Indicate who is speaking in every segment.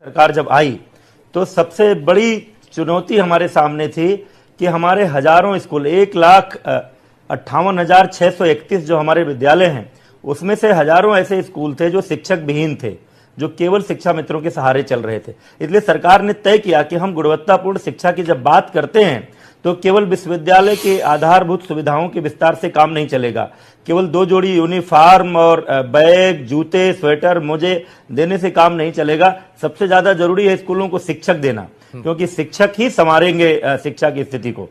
Speaker 1: सरकार जब आई तो सबसे बड़ी चुनौती हमारे सामने थी कि हमारे हजारों स्कूल 1,58,631 जो हमारे विद्यालय हैं उसमें से हजारों ऐसे स्कूल थे जो शिक्षक विहीन थे, जो केवल शिक्षा मित्रों के सहारे चल रहे थे। इसलिए सरकार ने तय किया कि हम गुणवत्तापूर्ण शिक्षा की जब बात करते हैं तो केवल विश्वविद्यालय के आधारभूत सुविधाओं के विस्तार से काम नहीं चलेगा। केवल 2 जोड़ी यूनिफॉर्म और बैग, जूते, स्वेटर, मोजे देने से काम नहीं चलेगा। सबसे ज्यादा जरूरी है स्कूलों को शिक्षक देना, क्योंकि शिक्षक ही संवारेंगे शिक्षा की स्थिति को।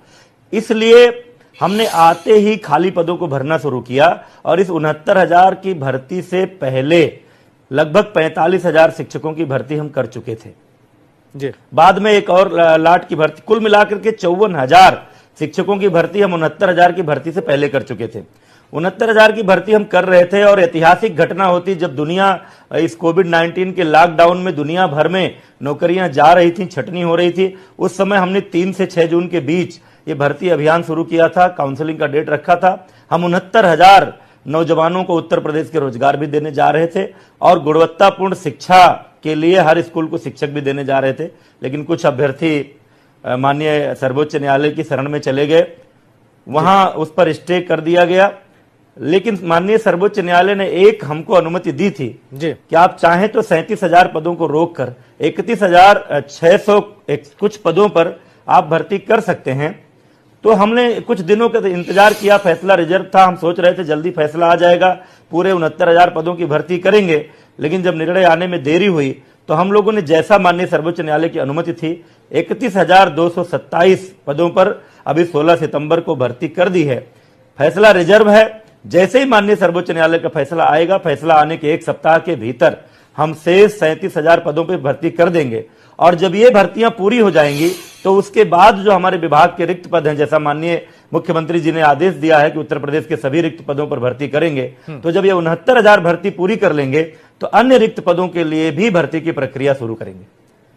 Speaker 1: इसलिए हमने आते ही खाली पदों को भरना शुरू किया और इस 69,000 की भर्ती से पहले लगभग 45,000 शिक्षकों की भर्ती हम कर चुके थे
Speaker 2: जी।
Speaker 1: बाद में एक और लाट की भर्ती, कुल मिलाकर के 54,000 शिक्षकों की भर्ती हम 69,000 की भर्ती से पहले कर चुके थे। 69,000 की भर्ती हम कर रहे थे और ऐतिहासिक घटना होती जब दुनिया इस कोविड-19 के लॉकडाउन में दुनिया भर में नौकरियां जा रही थी, छटनी हो रही थी। उस समय हमने 3 से 6 जून के बीच ये भर्ती अभियान शुरू किया था, काउंसलिंग का डेट रखा था। हम 69,000 नौजवानों को उत्तर प्रदेश के रोजगार भी देने जा रहे थे और गुणवत्तापूर्ण शिक्षा के लिए हर स्कूल को शिक्षक भी देने जा रहे थे। लेकिन कुछ अभ्यर्थी माननीय सर्वोच्च न्यायालय की शरण में चले गए, वहां उस पर स्टे कर दिया गया। लेकिन माननीय सर्वोच्च न्यायालय ने एक हमको अनुमति दी थी
Speaker 2: जी
Speaker 1: कि आप चाहें तो 37,000 पदों को रोककर 31,600 कुछ पदों पर आप भर्ती कर सकते हैं। तो हमने कुछ दिनों का इंतजार किया, फैसला रिजर्व था, हम सोच रहे थे जल्दी फैसला आ जाएगा, पूरे 69,000 पदों की भर्ती करेंगे। लेकिन जब निर्णय आने में देरी हुई तो हम लोगों ने जैसा माननीय सर्वोच्च न्यायालय की अनुमति थी 31,227 पदों पर अभी 16 सितंबर को भर्ती कर दी है। फैसला रिजर्व है, जैसे ही माननीय सर्वोच्च न्यायालय का फैसला आएगा, फैसला आने के 1 सप्ताह के भीतर हम शेष 37,000 पदों पर भर्ती कर देंगे। और जब ये भर्तियां पूरी हो जाएंगी तो उसके बाद जो हमारे विभाग के रिक्त पद हैं, जैसा माननीय मुख्यमंत्री जी ने आदेश दिया है कि उत्तर प्रदेश के सभी रिक्त पदों पर भर्ती करेंगे, तो जब ये 69,000 भर्ती पूरी कर लेंगे तो अन्य रिक्त पदों के लिए भी भर्ती की प्रक्रिया शुरू करेंगे।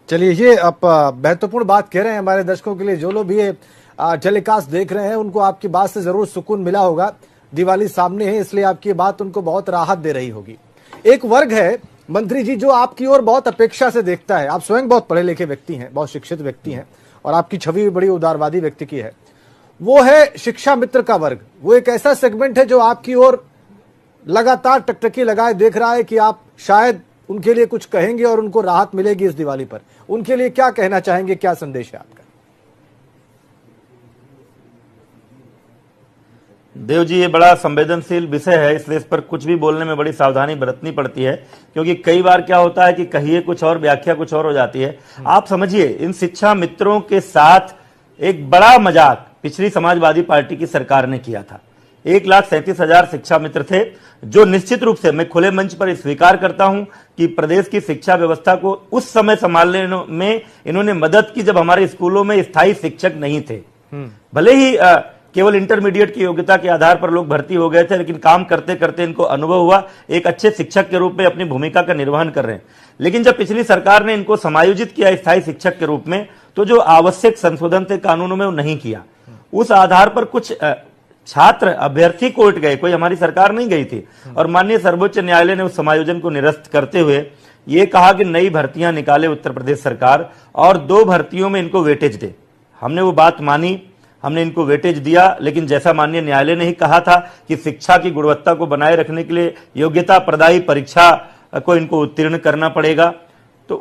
Speaker 2: चलिए, ये आप महत्वपूर्ण बात कह रहे हैं हमारे दर्शकों के लिए। जो लोग भी ये टेलीकास्ट देख रहे हैं उनको आपकी बात से जरूर सुकून मिला होगा। दिवाली सामने है, इसलिए आपकी बात उनको बहुत राहत दे रही होगी। एक वर्ग है मंत्री जी जो आपकी ओर बहुत अपेक्षा से देखता है। आप स्वयं बहुत पढ़े लिखे व्यक्ति हैं, बहुत शिक्षित व्यक्ति हैं और आपकी छवि भी बड़ी उदारवादी व्यक्ति की है। वो है शिक्षा मित्र का वर्ग। वो एक ऐसा सेगमेंट है जो आपकी ओर लगातार टकटकी लगाए देख रहा है कि आप शायद उनके लिए कुछ कहेंगे और उनको राहत मिलेगी इस दिवाली पर। उनके लिए क्या कहना चाहेंगे, क्या संदेश है आपका?
Speaker 1: देव जी, ये बड़ा संवेदनशील विषय है, इसलिए इस पर कुछ भी बोलने में बड़ी सावधानी बरतनी पड़ती है, क्योंकि कई बार क्या होता है कि कहिए कुछ और, व्याख्या कुछ और हो जाती है। आप समझिए, इन शिक्षा मित्रों के साथ एक बड़ा मजाक पिछली समाजवादी पार्टी की सरकार ने किया था। 1,37,000 शिक्षा मित्र थे जो निश्चित रूप से मैं खुले मंच पर स्वीकार करता हूं कि प्रदेश की शिक्षा व्यवस्था को उस समय संभालने में इन्होंने मदद की जब हमारे स्कूलों में स्थायी शिक्षक नहीं थे। भले ही केवल इंटरमीडिएट की योग्यता के आधार पर लोग भर्ती हो गए थे, लेकिन काम करते करते इनको अनुभव हुआ, एक अच्छे शिक्षक के रूप में अपनी भूमिका का निर्वहन कर रहे हैं। लेकिन जब पिछली सरकार ने इनको समायोजित किया स्थायी शिक्षक के रूप में, तो जो आवश्यक संशोधन थे कानूनों में वो नहीं किया। उस आधार पर कुछ छात्र अभ्यर्थी कोर्ट गए, कोई हमारी सरकार नहीं गई थी, और माननीय सर्वोच्च न्यायालय ने उस समायोजन को निरस्त करते हुए ये कहा कि नई भर्तियां निकाले उत्तर प्रदेश सरकार और 2 भर्तियों में इनको वेटेज दे। हमने वो बात मानी, हमने इनको वेटेज दिया। लेकिन जैसा माननीय न्यायालय ने ही कहा था कि शिक्षा की गुणवत्ता को बनाए रखने के लिए योग्यता प्रदायी परीक्षा को इनको उत्तीर्ण करना पड़ेगा, तो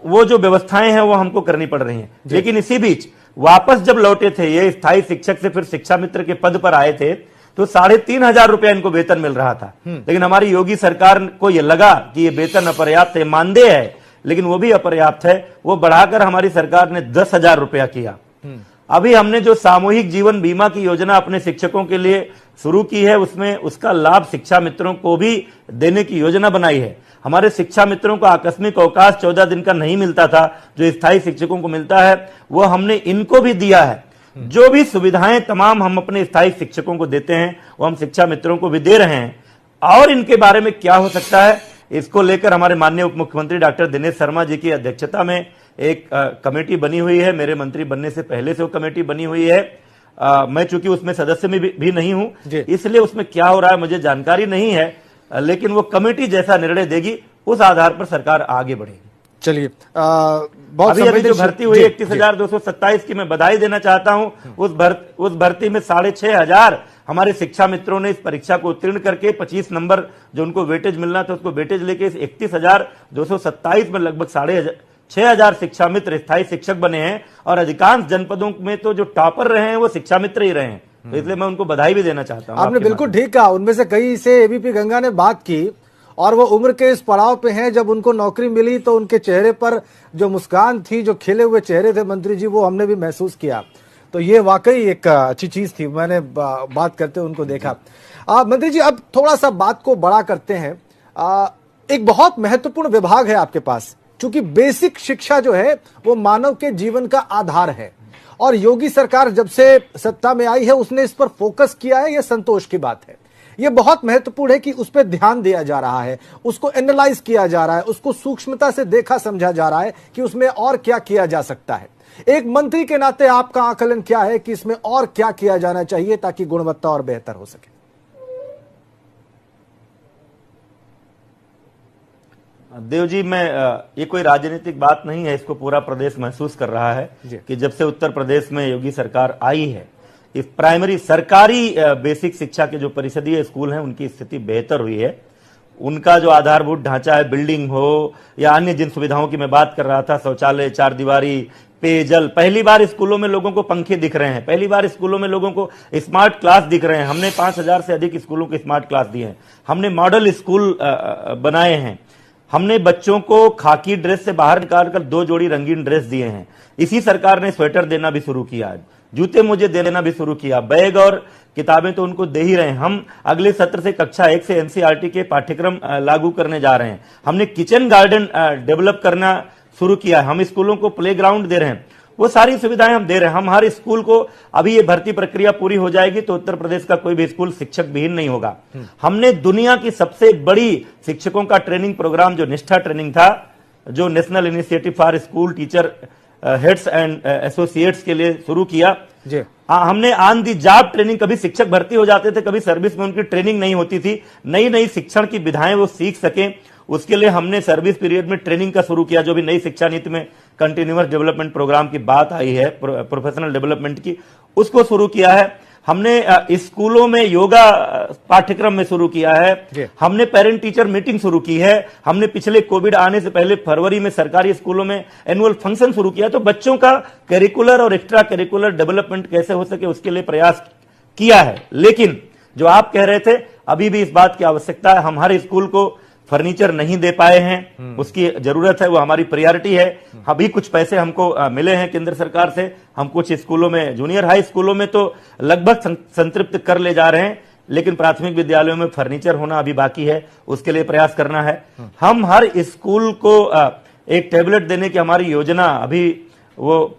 Speaker 1: वो जो व्यवस्थाएं हैं वो हमको करनी पड़ रही हैं। लेकिन इसी बीच वापस जब लौटे थे ये स्थायी शिक्षक से फिर शिक्षा मित्र के पद पर आए थे, तो 3,500 रुपया इनको वेतन मिल रहा था। लेकिन हमारी योगी सरकार को यह लगा कि ये वेतन अपर्याप्त है, मानदेय है, लेकिन वो भी अपर्याप्त है। वो बढ़ाकर हमारी सरकार ने 10,000 रुपया किया। अभी हमने जो सामूहिक जीवन बीमा की योजना अपने शिक्षकों के लिए शुरू की है, उसमें उसका लाभ शिक्षा मित्रों को भी देने की योजना बनाई है। हमारे शिक्षा मित्रों को आकस्मिक अवकाश 14 दिन का नहीं मिलता था, जो स्थायी शिक्षकों को मिलता है, वो हमने इनको भी दिया है। जो भी सुविधाएं तमाम हम अपने स्थायी शिक्षकों को देते हैं वो हम शिक्षा मित्रों को भी दे रहे हैं। और इनके बारे में क्या हो सकता है, इसको लेकर हमारे माननीय उप मुख्यमंत्री डॉक्टर दिनेश शर्मा जी की अध्यक्षता में एक कमेटी बनी हुई है। मेरे मंत्री बनने से पहले से वो कमेटी बनी हुई है। मैं चूंकि उसमें सदस्य में भी नहीं हूं, इसलिए उसमें क्या हो रहा है मुझे जानकारी नहीं है, लेकिन वो कमेटी जैसा निर्णय देगी उस आधार पर सरकार आगे बढ़ेगी।
Speaker 2: चलिए बहुत
Speaker 1: अभी जो
Speaker 2: संवेदनशील-
Speaker 1: भर्ती हुई
Speaker 2: जी,
Speaker 1: 31,227 की मैं बधाई देना चाहता हूं। उस भर्ती में 6,500 हमारे शिक्षा मित्रों ने इस परीक्षा को उत्तीर्ण करके 25 नंबर जो उनको वेटेज मिलना था उसको वेटेज लेके इस 31,227 में लगभग 6,500 शिक्षा मित्र स्थायी शिक्षक बने हैं और अधिकांश जनपदों में तो जो टॉपर रहे हैं वो शिक्षा मित्र ही रहे हैं। तो इसलिए मैं उनको बधाई भी देना चाहता हूं।
Speaker 2: आपने बिल्कुल ठीक कहा। उनमें से कई से एबीपी गंगा ने बात की और वो उम्र के इस पड़ाव पे हैं, जब उनको नौकरी मिली तो उनके चेहरे पर जो मुस्कान थी, जो खिले हुए चेहरे थे मंत्री जी, वो हमने भी महसूस किया। तो ये वाकई एक अच्छी चीज थी। मैंने बात करते उनको देखा। मंत्री जी, अब थोड़ा सा बात को बड़ा करते हैं। एक बहुत महत्वपूर्ण विभाग है आपके पास, क्योंकि बेसिक शिक्षा जो है वो मानव के जीवन का आधार है और योगी सरकार जब से सत्ता में आई है उसने इस पर फोकस किया है। यह संतोष की बात है। यह बहुत महत्वपूर्ण है कि उस पर ध्यान दिया जा रहा है, उसको एनालाइज किया जा रहा है, उसको सूक्ष्मता से देखा समझा जा रहा है कि उसमें और क्या किया जा सकता है। एक मंत्री के नाते आपका आकलन क्या है कि इसमें और क्या किया जाना चाहिए ताकि गुणवत्ता और बेहतर हो सके?
Speaker 1: देव जी, मैं ये कोई राजनीतिक बात नहीं है, इसको पूरा प्रदेश महसूस कर रहा है कि जब से उत्तर प्रदेश में योगी सरकार आई है, इस प्राइमरी सरकारी बेसिक शिक्षा के जो परिषदीय स्कूल हैं उनकी स्थिति बेहतर हुई है। उनका जो आधारभूत ढांचा है, बिल्डिंग हो या अन्य जिन सुविधाओं की मैं बात कर रहा था, शौचालय, चार दीवारी, पेयजल, पहली बार स्कूलों में लोगों को पंखे दिख रहे हैं, पहली बार स्कूलों में लोगों को स्मार्ट क्लास दिख रहे हैं। हमने 5,000 से अधिक स्कूलों को स्मार्ट क्लास दिए हैं। हमने मॉडल स्कूल बनाए हैं। हमने बच्चों को खाकी ड्रेस से बाहर निकालकर 2 जोड़ी रंगीन ड्रेस दिए हैं। इसी सरकार ने स्वेटर देना भी शुरू किया, जूते मुझे देना भी शुरू किया, बैग और किताबें तो उनको दे ही रहे हैं। हम अगले सत्र से कक्षा 1 से एनसीईआरटी के पाठ्यक्रम लागू करने जा रहे हैं। हमने किचन गार्डन डेवलप करना शुरू किया है। हम स्कूलों को प्लेग्राउंड दे रहे हैं। वो सारी सुविधाएं हम दे रहे हैं। हम हर स्कूल को, अभी ये भर्ती प्रक्रिया पूरी हो जाएगी तो उत्तर प्रदेश का कोई भी स्कूल शिक्षक विहीन नहीं होगा। हमने दुनिया की सबसे बड़ी शिक्षकों का ट्रेनिंग प्रोग्राम जो निष्ठा ट्रेनिंग था, जो national initiative for school teacher heads and associates के लिए शुरू किया। हमने ऑन दी जॉब ट्रेनिंग, कभी शिक्षक भर्ती हो जाते थे, कभी सर्विस में उनकी ट्रेनिंग नहीं होती थी, नई नई शिक्षण की विधाएं वो सीख सकें, उसके लिए हमने सर्विस पीरियड में ट्रेनिंग का शुरू किया। जो भी नई शिक्षा नीति में कंटिन्यूअस डेवलपमेंट प्रोग्राम की बात आई है, प्रोफेशनल डेवलपमेंट की, उसको शुरू किया है। हमने स्कूलों में योगा पाठ्यक्रम में शुरू किया है। हमने पेरेंट टीचर मीटिंग शुरू की है। हमने पिछले कोविड आने से पहले फरवरी में सरकारी स्कूलों में एनुअल फंक्शन शुरू किया। तो बच्चों का करिकुलर और एक्स्ट्रा करिकुलर डेवलपमेंट कैसे हो सके उसके लिए प्रयास किया है। लेकिन जो आप कह रहे थे, अभी भी इस बात की आवश्यकता है। हम हर स्कूल को फर्नीचर नहीं दे पाए हैं, उसकी जरूरत है, वो हमारी प्रायोरिटी है। अभी कुछ पैसे हमको मिले हैं केंद्र सरकार से। हम कुछ स्कूलों में, जूनियर हाई स्कूलों में तो लगभग संतृप्त कर ले जा रहे हैं, लेकिन प्राथमिक विद्यालयों में फर्नीचर होना अभी बाकी है, उसके लिए प्रयास करना है। हम हर स्कूल को एक टैबलेट देने की हमारी योजना, अभी वो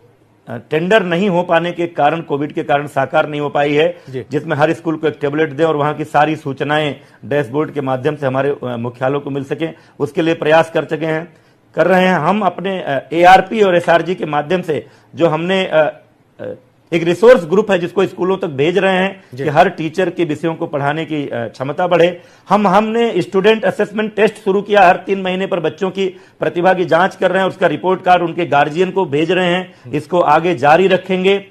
Speaker 1: टेंडर नहीं हो पाने के कारण, कोविड के कारण साकार नहीं हो पाई है, जिसमें हर स्कूल को एक टैबलेट दें और वहां की सारी सूचनाएं डैशबोर्ड के माध्यम से हमारे मुख्यालयों को मिल सकें, उसके लिए प्रयास कर रहे हैं। हम अपने एआरपी और एसआरजी के माध्यम से जो हमने एक रिसोर्स ग्रुप है जिसको स्कूलों तक भेज रहे हैं कि हर टीचर के विषयों को पढ़ाने की क्षमता बढ़े। हमने स्टूडेंट असेसमेंट टेस्ट शुरू किया। हर 3 महीने पर बच्चों की प्रतिभा की जांच कर रहे हैं, उसका रिपोर्ट कार्ड उनके गार्जियन को भेज रहे हैं। इसको आगे जारी रखेंगे।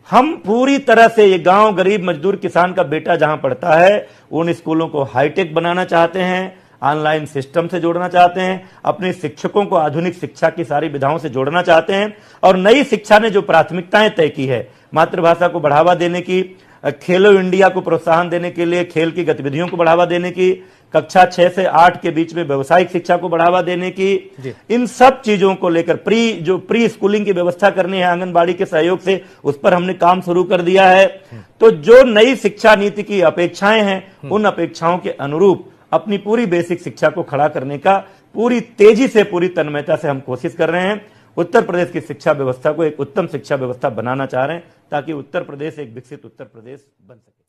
Speaker 1: हम पूरी तरह से ये गांव, गरीब, मजदूर, किसान का बेटा जहां पढ़ता है उन स्कूलों को हाईटेक बनाना चाहते हैं, ऑनलाइन सिस्टम से जोड़ना चाहते हैं, अपने शिक्षकों को आधुनिक शिक्षा की सारी विधाओं से जोड़ना चाहते हैं। और नई शिक्षा ने जो प्राथमिकताएं तय की है, मातृभाषा को बढ़ावा देने की, खेलो इंडिया को प्रोत्साहन देने के लिए खेल की गतिविधियों को बढ़ावा देने की, कक्षा 6 से 8 के बीच में व्यावसायिक शिक्षा को बढ़ावा देने की, इन सब चीजों को लेकर प्री स्कूलिंग की व्यवस्था करनी है आंगनबाड़ी के सहयोग से, उस पर हमने काम शुरू कर दिया है। तो जो नई शिक्षा नीति की अपेक्षाएं हैं, उन अपेक्षाओं के अनुरूप अपनी पूरी बेसिक शिक्षा को खड़ा करने का पूरी तेजी से, पूरी तन्मयता से हम कोशिश कर रहे हैं। उत्तर प्रदेश की शिक्षा व्यवस्था को एक उत्तम शिक्षा व्यवस्था बनाना चाह रहे हैं ताकि उत्तर प्रदेश एक विकसित उत्तर प्रदेश बन सके।